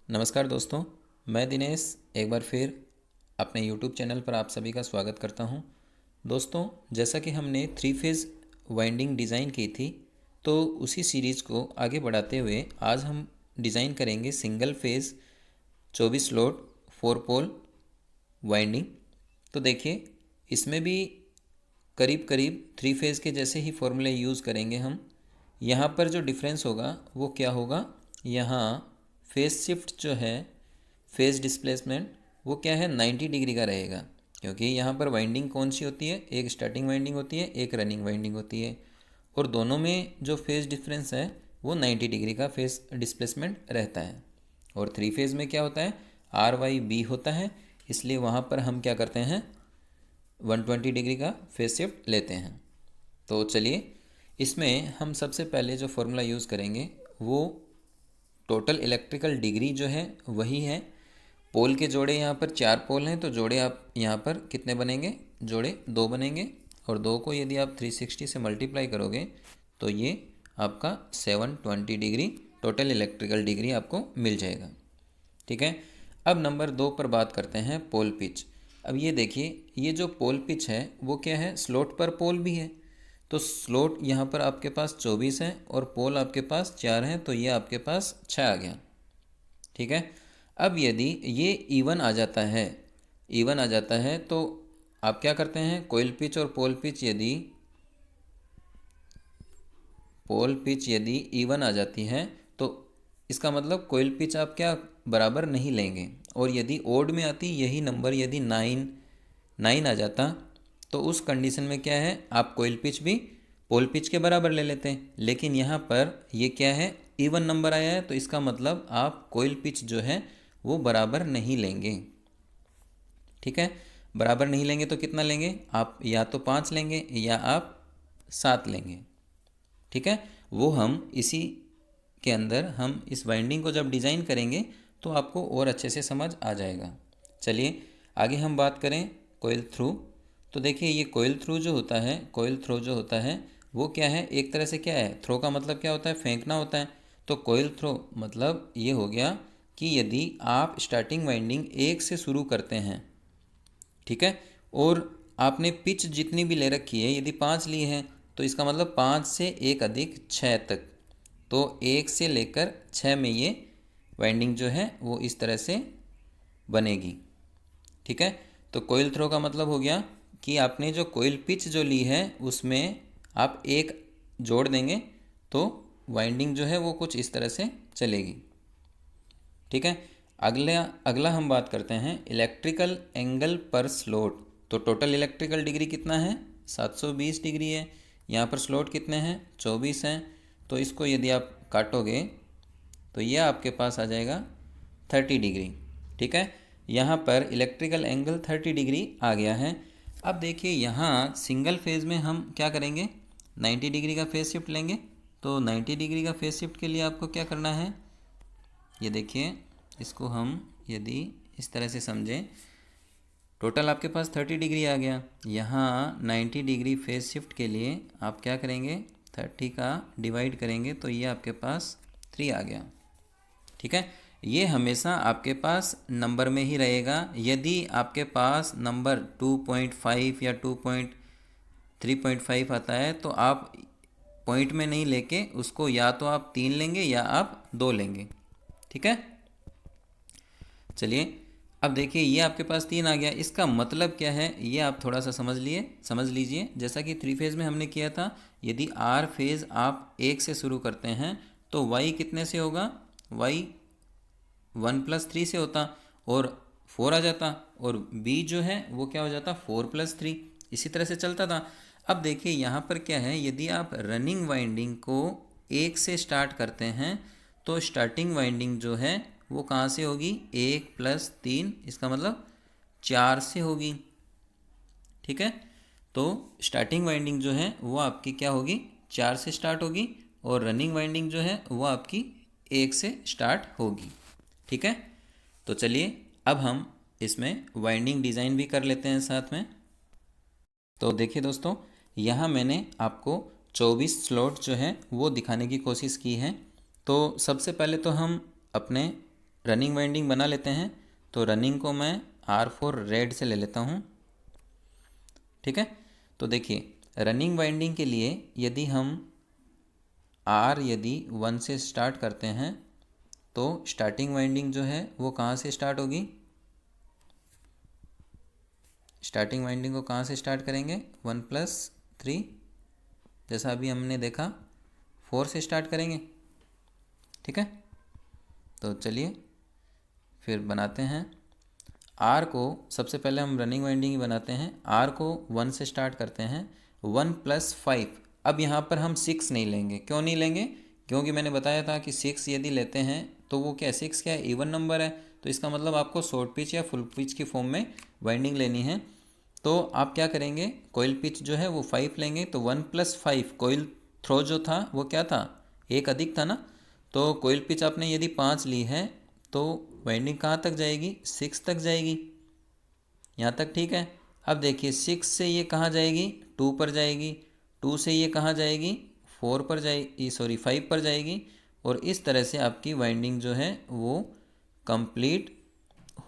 नमस्कार दोस्तों, मैं दिनेश एक बार फिर अपने YouTube चैनल पर आप सभी का स्वागत करता हूं। दोस्तों, जैसा कि हमने 3 फेज़ वाइंडिंग डिज़ाइन की थी, तो उसी सीरीज़ को आगे बढ़ाते हुए आज हम डिज़ाइन करेंगे सिंगल फेज़ 24 स्लॉट 4 पोल वाइंडिंग। तो देखिए, इसमें भी करीब करीब 3 फेज़ के जैसे ही फॉर्मूले यूज़ करेंगे हम। यहाँ पर जो डिफरेंस होगा वो क्या होगा, यहाँ फेज़ शिफ्ट जो है, फेज़ डिस्प्लेसमेंट, वो क्या है 90 डिग्री का रहेगा। क्योंकि यहाँ पर वाइंडिंग कौन सी होती है, एक स्टार्टिंग वाइंडिंग होती है, एक रनिंग वाइंडिंग होती है, और दोनों में जो फेज़ डिफरेंस है वो 90 डिग्री का फेज़ डिस्प्लेसमेंट रहता है। और 3 फेज़ में क्या होता है, RYB होता है, इसलिए वहाँ पर हम क्या करते हैं 120 डिग्री का फेस शिफ्ट लेते हैं। तो चलिए, इसमें हम सबसे पहले जो फॉर्मूला यूज़ करेंगे वो टोटल इलेक्ट्रिकल डिग्री जो है वही है। पोल के जोड़े यहाँ पर 4 पोल हैं, तो जोड़े आप यहाँ पर कितने बनेंगे, जोड़े 2 बनेंगे, और 2 को यदि आप 360 से मल्टीप्लाई करोगे तो ये आपका 720 डिग्री टोटल इलेक्ट्रिकल डिग्री आपको मिल जाएगा। ठीक है। अब नंबर 2 पर बात करते हैं पोल पिच। अब ये देखिए, ये जो पोल पिच है वो क्या है, स्लॉट पर पोल भी है। तो स्लॉट यहाँ पर आपके पास 24 है और पोल आपके पास 4 हैं, तो ये आपके पास 6 आ गया। ठीक है। अब यदि ये इवन आ जाता है तो आप क्या करते हैं, कोइल पिच और पोल पिच यदि इवन आ जाती है तो इसका मतलब कोइल पिच आप क्या बराबर नहीं लेंगे। और यदि ओड में आती यही नंबर, यदि 9 आ जाता, तो उस कंडीशन में क्या है, आप कोइल पिच भी पोल पिच के बराबर ले लेते हैं। लेकिन यहाँ पर ये क्या है, इवन नंबर आया है, तो इसका मतलब आप कोइल पिच जो है वो बराबर नहीं लेंगे। ठीक है। बराबर नहीं लेंगे तो कितना लेंगे आप, या तो 5 लेंगे या आप 7 लेंगे। ठीक है। वो हम इसी के अंदर हम इस वाइंडिंग को जब डिज़ाइन करेंगे तो आपको और अच्छे से समझ आ जाएगा। चलिए आगे हम बात करें कोयल थ्रू। तो देखिए, ये कोयल थ्रो जो होता है वो क्या है, एक तरह से क्या है, थ्रो का मतलब क्या होता है, फेंकना होता है। तो कोयल थ्रो मतलब ये हो गया कि यदि आप स्टार्टिंग वाइंडिंग 1 से शुरू करते हैं, ठीक है, और आपने पिच जितनी भी ले रखी है, यदि 5 ली है, तो इसका मतलब 5 से 1 अधिक 6 तक, तो 1 से लेकर 6 में ये वाइंडिंग जो है वो इस तरह से बनेगी। ठीक है। तो कोयल थ्रो का मतलब हो गया कि आपने जो कोयल पिच जो ली है उसमें आप 1 जोड़ देंगे तो वाइंडिंग जो है वो कुछ इस तरह से चलेगी। ठीक है। अगला अगला हम बात करते हैं इलेक्ट्रिकल एंगल पर स्लॉट। तो टोटल इलेक्ट्रिकल डिग्री कितना है, 720 डिग्री है। यहाँ पर स्लॉट कितने हैं, 24 हैं। तो इसको यदि आप काटोगे तो यह आपके पास आ जाएगा 30 डिग्री। ठीक है। यहाँ पर इलेक्ट्रिकल एंगल 30 डिग्री आ गया है। अब देखिए, यहाँ सिंगल फेज़ में हम क्या करेंगे, 90 डिग्री का फेज़ शिफ्ट लेंगे। तो 90 डिग्री का फेज़ शिफ्ट के लिए आपको क्या करना है, ये देखिए, इसको हम यदि इस तरह से समझें, टोटल आपके पास 30 डिग्री आ गया। यहाँ 90 डिग्री फेज़ शिफ्ट के लिए आप क्या करेंगे, 30 का डिवाइड करेंगे तो ये आपके पास 3 आ गया। ठीक है। ये हमेशा आपके पास नंबर में ही रहेगा। यदि आपके पास नंबर 2.5 या 3.5 आता है तो आप पॉइंट में नहीं लेके उसको या तो आप 3 लेंगे या आप 2 लेंगे। ठीक है। चलिए, अब देखिए, ये आपके पास 3 आ गया। इसका मतलब क्या है ये आप थोड़ा सा समझ लीजिए। जैसा कि 3 फेज़ में हमने किया था, यदि आर फेज़ आप 1 से शुरू करते हैं तो वाई कितने से होगा, वाई 1+3 से होता और 4 आ जाता, और बी जो है वो क्या हो जाता, 4+3। इसी तरह से चलता था। अब देखिए, यहाँ पर क्या है, यदि आप रनिंग वाइंडिंग को 1 से स्टार्ट करते हैं तो स्टार्टिंग वाइंडिंग जो है वो कहाँ से होगी, 1+3, इसका मतलब 4 से होगी। ठीक है। तो स्टार्टिंग वाइंडिंग जो है वो आपकी क्या होगी, 4 से स्टार्ट होगी, और रनिंग वाइंडिंग जो है वो आपकी 1 से स्टार्ट होगी। ठीक है। तो चलिए, अब हम इसमें वाइंडिंग डिज़ाइन भी कर लेते हैं साथ में। तो देखिए दोस्तों, यहाँ मैंने आपको 24 स्लॉट जो है वो दिखाने की कोशिश की है। तो सबसे पहले तो हम अपने रनिंग वाइंडिंग बना लेते हैं। तो रनिंग को मैं R4 रेड से ले लेता हूँ। ठीक है, तो देखिए रनिंग वाइंडिंग के लिए यदि हम यदि 1 से स्टार्ट करते हैं तो स्टार्टिंग वाइंडिंग जो है वो कहाँ से स्टार्ट होगी? स्टार्टिंग वाइंडिंग को कहाँ से स्टार्ट करेंगे? 1+3, जैसा अभी हमने देखा 4 से स्टार्ट करेंगे। ठीक है, तो चलिए फिर बनाते हैं। आर को सबसे पहले हम रनिंग वाइंडिंग ही बनाते हैं। आर को 1 से स्टार्ट करते हैं, 1+5। अब यहाँ पर हम 6 नहीं लेंगे। क्यों नहीं लेंगे? क्योंकि मैंने बताया था कि 6 यदि लेते हैं तो वो क्या 6 क्या है? इवन नंबर है। तो इसका मतलब आपको शॉर्ट पिच या फुल पिच की फॉर्म में वाइंडिंग लेनी है। तो आप क्या करेंगे? कोयल पिच जो है वो 5 लेंगे। तो 1+5 कोयल थ्रो जो था वो क्या था? एक अधिक था ना। तो कोयल पिच आपने यदि 5 ली है तो वाइंडिंग कहाँ तक जाएगी? 6 तक जाएगी। यहाँ तक ठीक है। अब देखिए 6 से ये कहाँ जाएगी? 2 पर जाएगी। 2 से ये कहाँ जाएगी? 4 पर जाएगी, सॉरी 5 पर जाएगी। और इस तरह से आपकी वाइंडिंग जो है वो कंप्लीट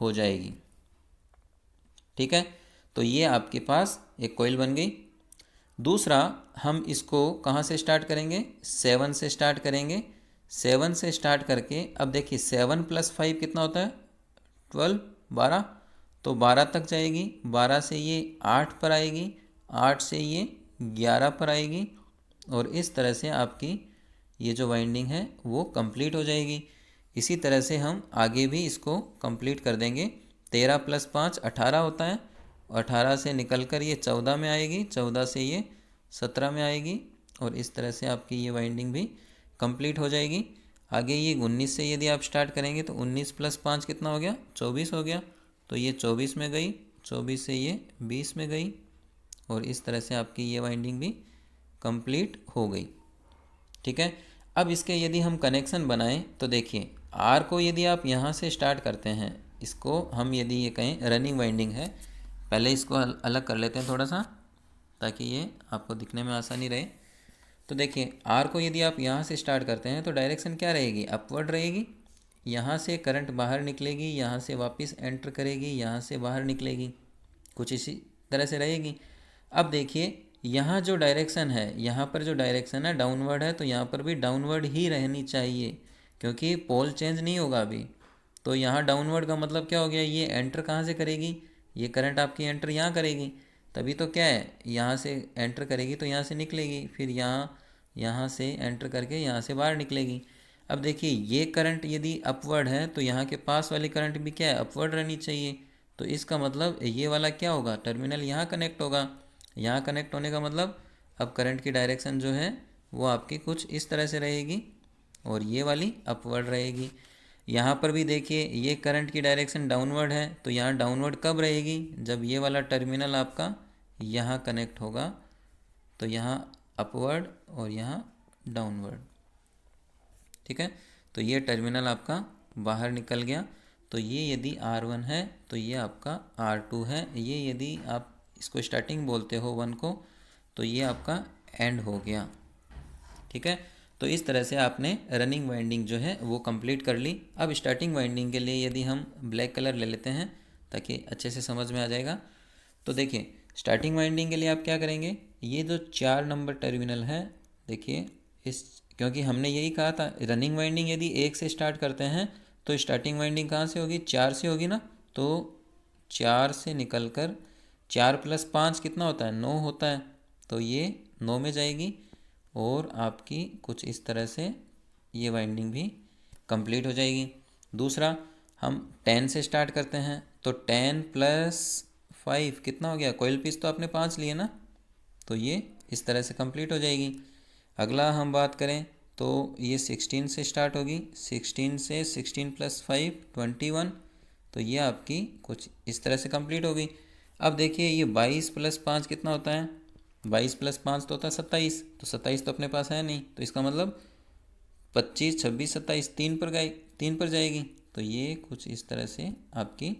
हो जाएगी। ठीक है, तो ये आपके पास एक कॉइल बन गई। दूसरा हम इसको कहाँ से स्टार्ट करेंगे? 7 से स्टार्ट करेंगे। 7 से स्टार्ट करके अब देखिए 7+5 कितना होता है? 12, 12। तो 12 तक जाएगी। 12 से ये 8 पर आएगी। 8 से ये 11 पर आएगी। और इस तरह से आपकी ये जो वाइंडिंग है वो कंप्लीट हो जाएगी। इसी तरह से हम आगे भी इसको कंप्लीट कर देंगे। 13+5 18 होता है। 18 से निकल कर ये 14 में आएगी। 14 से ये 17 में आएगी। और इस तरह से आपकी ये वाइंडिंग भी कंप्लीट हो जाएगी। आगे ये 19 से यदि आप स्टार्ट करेंगे तो 19+5 कितना हो गया? 24 हो गया। तो ये 24 में गई। 24 से ये 20 में गई। और इस तरह से आपकी ये वाइंडिंग भी कंप्लीट हो गई। ठीक है, अब इसके यदि हम कनेक्शन बनाएं तो देखिए आर को यदि आप यहाँ से स्टार्ट करते हैं, इसको हम यदि ये कहें रनिंग वाइंडिंग है। पहले इसको अलग कर लेते हैं थोड़ा सा ताकि ये आपको दिखने में आसानी रहे। तो देखिए आर को यदि आप यहाँ से स्टार्ट करते हैं तो डायरेक्शन क्या रहेगी? अपवर्ड रहेगी। यहाँ से करंट बाहर निकलेगी, यहाँ से वापस एंटर करेगी, यहाँ से बाहर निकलेगी, कुछ इसी तरह से रहेगी। अब देखिए यहाँ जो डायरेक्शन है, यहाँ पर जो डायरेक्शन है डाउनवर्ड है, तो यहाँ पर भी डाउनवर्ड ही रहनी चाहिए क्योंकि पोल चेंज नहीं होगा अभी। तो यहाँ डाउनवर्ड का मतलब क्या हो गया? ये एंटर कहाँ से करेगी? ये करंट आपकी एंटर यहाँ करेगी। तभी तो क्या है, यहाँ से एंटर करेगी तो यहाँ से निकलेगी, फिर यहाँ से एंटर करके यहाँ से बाहर निकलेगी। अब देखिए ये करंट यदि अपवर्ड है तो यहाँ के पास वाली करंट भी क्या है? अपवर्ड रहनी चाहिए। तो इसका मतलब ये वाला क्या होगा? टर्मिनल यहाँ कनेक्ट होगा। यहाँ कनेक्ट होने का मतलब अब करंट की डायरेक्शन जो है वो आपकी कुछ इस तरह से रहेगी और ये वाली अपवर्ड रहेगी। यहाँ पर भी देखिए ये करंट की डायरेक्शन डाउनवर्ड है, तो यहाँ डाउनवर्ड कब रहेगी? जब ये वाला टर्मिनल आपका यहाँ कनेक्ट होगा। तो यहाँ अपवर्ड और यहाँ डाउनवर्ड। ठीक है, तो ये टर्मिनल आपका बाहर निकल गया। तो ये यदि R1 है तो ये आपका R2 है। ये यदि आप इसको स्टार्टिंग बोलते हो 1 को, तो ये आपका एंड हो गया। ठीक है, तो इस तरह से आपने रनिंग वाइंडिंग जो है वो कंप्लीट कर ली। अब स्टार्टिंग वाइंडिंग के लिए यदि हम ब्लैक कलर ले लेते हैं ताकि अच्छे से समझ में आ जाएगा। तो देखिए स्टार्टिंग वाइंडिंग के लिए आप क्या करेंगे? ये जो 4 नंबर टर्मिनल है, देखिए इस, क्योंकि हमने यही कहा था रनिंग वाइंडिंग यदि 1 से स्टार्ट करते हैं तो स्टार्टिंग वाइंडिंग कहाँ से होगी? 4 से होगी ना। तो 4 से निकल कर 4+5 कितना होता है? 9 होता है। तो ये 9 में जाएगी और आपकी कुछ इस तरह से ये वाइंडिंग भी कंप्लीट हो जाएगी। दूसरा हम 10 से स्टार्ट करते हैं तो 10+5 कितना हो गया? कोयल पिच तो आपने 5 लिए ना, तो ये इस तरह से कंप्लीट हो जाएगी। अगला हम बात करें तो ये 16 से स्टार्ट होगी। 16 से 16+5 21, तो ये आपकी कुछ इस तरह से कंप्लीट होगी। अब देखिए ये 22+5 कितना होता है? 22+5 तो होता है 27। तो 27 तो अपने पास है नहीं, तो इसका मतलब 25, 26, 27 तीन पर जाएगी। तो ये कुछ इस तरह से आपकी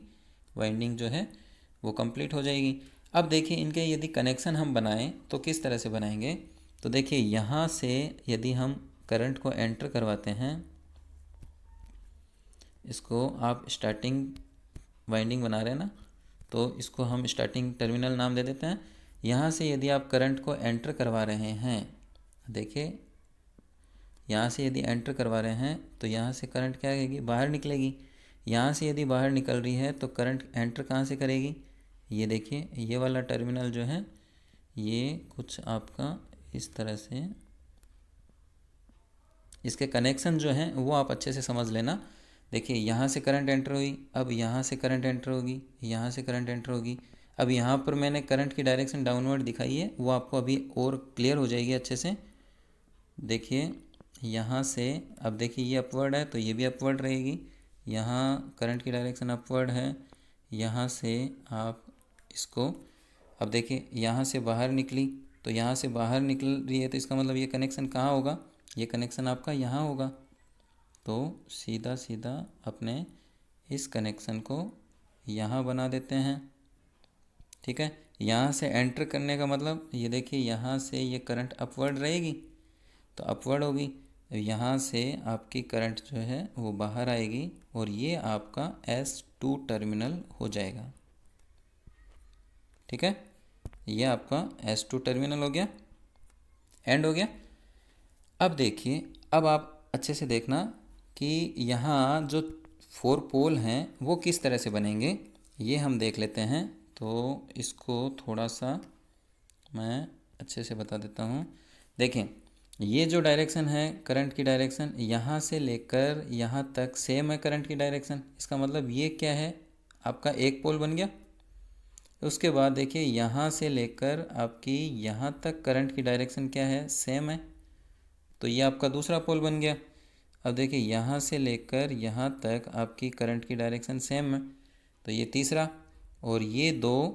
वाइंडिंग जो है वो कंप्लीट हो जाएगी। अब देखिए इनके यदि कनेक्शन हम बनाएं तो किस तरह से बनाएंगे? तो देखिए यहाँ से यदि हम करंट को एंटर करवाते हैं, इसको आप स्टार्टिंग वाइंडिंग बना रहे हैं ना, तो इसको हम स्टार्टिंग टर्मिनल नाम दे देते हैं। यहाँ से यदि आप करंट को एंटर करवा रहे हैं, देखिए यहाँ से यदि एंटर करवा रहे हैं तो यहाँ से करंट क्या आएगी, बाहर निकलेगी। यहाँ से यदि बाहर निकल रही है तो करंट एंटर कहाँ से करेगी, ये देखिए ये वाला टर्मिनल जो है ये कुछ आपका इस तरह से, इसके कनेक्शन जो हैं वो आप अच्छे से समझ लेना। देखिए यहाँ से करंट एंटर हुई, अब यहाँ से करंट एंटर होगी, यहाँ से करंट एंटर होगी। अब यहाँ पर मैंने करंट की डायरेक्शन डाउनवर्ड दिखाई है, वो आपको अभी और क्लियर हो जाएगी अच्छे से। देखिए यहाँ से, अब देखिए ये अपवर्ड है तो ये भी अपवर्ड रहेगी, यहाँ करंट की डायरेक्शन अपवर्ड है। यहाँ से आप इसको, अब देखिए यहाँ से बाहर निकली, तो यहाँ से बाहर निकल रही है तो इसका मतलब ये कनेक्शन कहाँ होगा, ये कनेक्शन आपका यहाँ होगा। तो सीधा सीधा अपने इस कनेक्शन को यहाँ बना देते हैं, ठीक है। यहाँ से एंटर करने का मतलब ये देखिए यहाँ से ये करंट अपवर्ड रहेगी तो अपवर्ड होगी, यहाँ से आपकी करंट जो है वो बाहर आएगी और ये आपका S2 टर्मिनल हो जाएगा, ठीक है। ये आपका S2 टर्मिनल हो गया, एंड हो गया। अब देखिए, अब आप अच्छे से देखना कि यहाँ जो 4 पोल हैं वो किस तरह से बनेंगे, ये हम देख लेते हैं। तो इसको थोड़ा सा मैं अच्छे से बता देता हूँ। देखें, ये जो डायरेक्शन है करंट की डायरेक्शन, यहाँ से लेकर यहाँ तक सेम है करंट की डायरेक्शन। इसका मतलब ये क्या है, आपका एक पोल बन गया। उसके बाद देखिए यहाँ से लेकर आपकी यहाँ तक करंट की डायरेक्शन क्या है, सेम है, तो ये आपका दूसरा पोल बन गया। अब देखिए यहाँ से लेकर यहाँ तक आपकी करंट की डायरेक्शन सेम है, तो ये तीसरा, और ये 2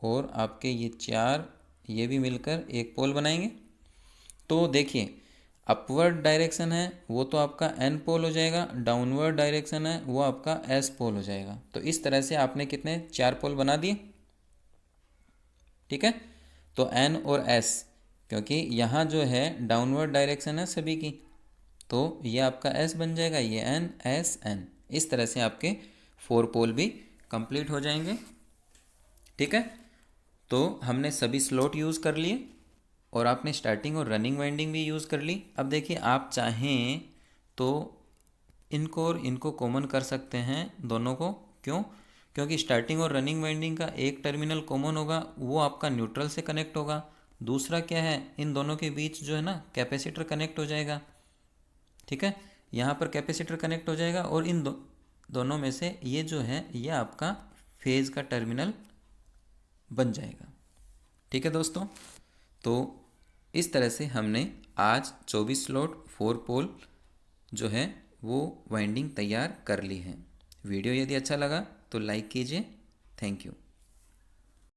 और आपके ये 4, ये भी मिलकर एक पोल बनाएंगे। तो देखिए अपवर्ड डायरेक्शन है वो तो आपका N पोल हो जाएगा, डाउनवर्ड डायरेक्शन है वो आपका S पोल हो जाएगा। तो इस तरह से आपने कितने 4 पोल बना दिए, ठीक है। तो N और S, क्योंकि यहाँ जो है डाउनवर्ड डायरेक्शन है सभी की, तो ये आपका S बन जाएगा, ये N S N। इस तरह से आपके 4 पोल भी कंप्लीट हो जाएंगे, ठीक है। तो हमने सभी स्लॉट यूज़ कर लिए और आपने स्टार्टिंग और रनिंग वाइंडिंग भी यूज़ कर ली। अब देखिए आप चाहें तो इनको और इनको कॉमन कर सकते हैं दोनों को, क्यों, क्योंकि स्टार्टिंग और रनिंग वाइंडिंग का एक टर्मिनल कॉमन होगा, वो आपका न्यूट्रल से कनेक्ट होगा। दूसरा क्या है, इन दोनों के बीच जो है ना कैपेसिटर कनेक्ट हो जाएगा, ठीक है। यहाँ पर कैपेसिटर कनेक्ट हो जाएगा और इन दोनों में से ये जो है ये आपका फेज़ का टर्मिनल बन जाएगा, ठीक है दोस्तों। तो इस तरह से हमने आज 24 स्लॉट 4 पोल जो है वो वाइंडिंग तैयार कर ली है। वीडियो यदि अच्छा लगा तो लाइक कीजिए। Thank you.